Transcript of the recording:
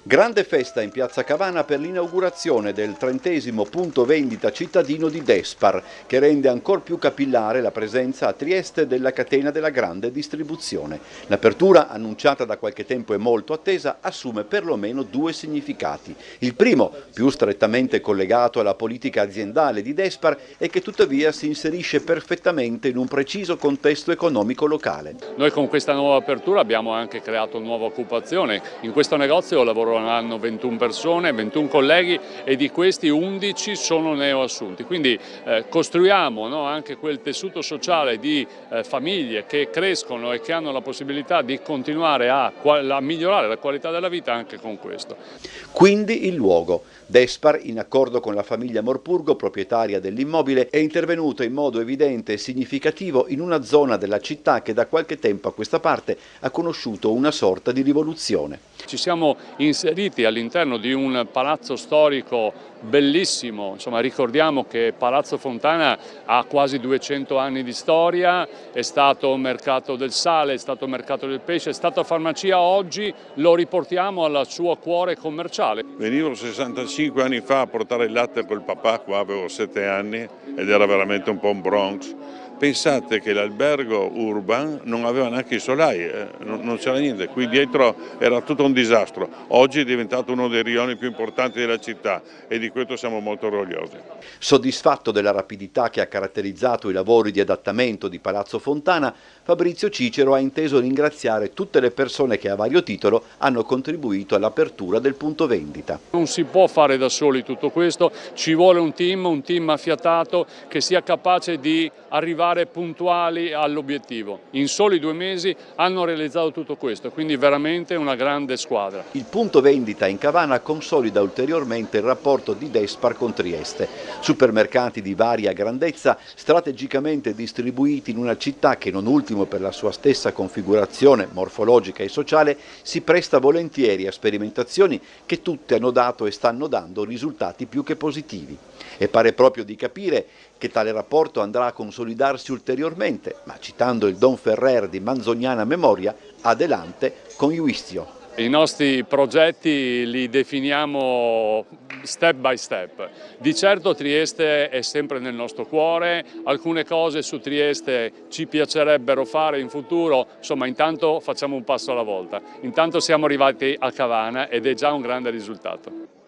Grande festa in Piazza Cavana per l'inaugurazione del 30° punto vendita cittadino di Despar, che rende ancor più capillare la presenza a Trieste della catena della grande distribuzione. L'apertura, annunciata da qualche tempo e molto attesa, assume perlomeno due significati. Il primo, più strettamente collegato alla politica aziendale di Despar e che tuttavia si inserisce perfettamente in un preciso contesto economico locale. Noi con questa nuova apertura abbiamo anche creato nuova occupazione. In questo negozio lavoreranno 21 persone, 21 colleghi e di questi 11 sono neoassunti. Quindi costruiamo anche quel tessuto sociale di famiglie che crescono e che hanno la possibilità di continuare a migliorare la qualità della vita anche con questo. Quindi il luogo. Despar, in accordo con la famiglia Morpurgo, proprietaria dell'immobile, è intervenuto in modo evidente e significativo in una zona della città che da qualche tempo a questa parte ha conosciuto una sorta di rivoluzione. Ci siamo inseriti all'interno di un palazzo storico bellissimo, insomma ricordiamo che Palazzo Fontana ha quasi 200 anni di storia, è stato mercato del sale, è stato mercato del pesce, è stata farmacia, oggi lo riportiamo al suo cuore commerciale. Venivo 65 anni fa a portare il latte col papà, qua avevo 7 anni ed era veramente un po' un Bronx. Pensate che l'albergo Urban non aveva neanche i solai, non c'era niente, qui dietro era tutto un disastro. Oggi è diventato uno dei rioni più importanti della città e di questo siamo molto orgogliosi. Soddisfatto della rapidità che ha caratterizzato i lavori di adattamento di Palazzo Fontana, Fabrizio Cicero ha inteso ringraziare tutte le persone che a vario titolo hanno contribuito all'apertura del punto vendita. Non si può fare da soli tutto questo, ci vuole un team affiatato che sia capace di arrivare puntuali all'obiettivo. In soli 2 mesi hanno realizzato tutto questo, quindi veramente una grande squadra. Il punto vendita in Cavana consolida ulteriormente il rapporto di Despar con Trieste. Supermercati di varia grandezza, strategicamente distribuiti in una città che, non ultimo per la sua stessa configurazione morfologica e sociale, si presta volentieri a sperimentazioni che tutte hanno dato e stanno dando risultati più che positivi. E pare proprio di capire che tale rapporto andrà a consolidarsi ulteriormente, ma citando il Don Ferrer di manzoniana memoria, adelante con Juistio. I nostri progetti li definiamo step by step. Di certo Trieste è sempre nel nostro cuore, alcune cose su Trieste ci piacerebbero fare in futuro, insomma intanto facciamo un passo alla volta. Intanto siamo arrivati a Cavana ed è già un grande risultato.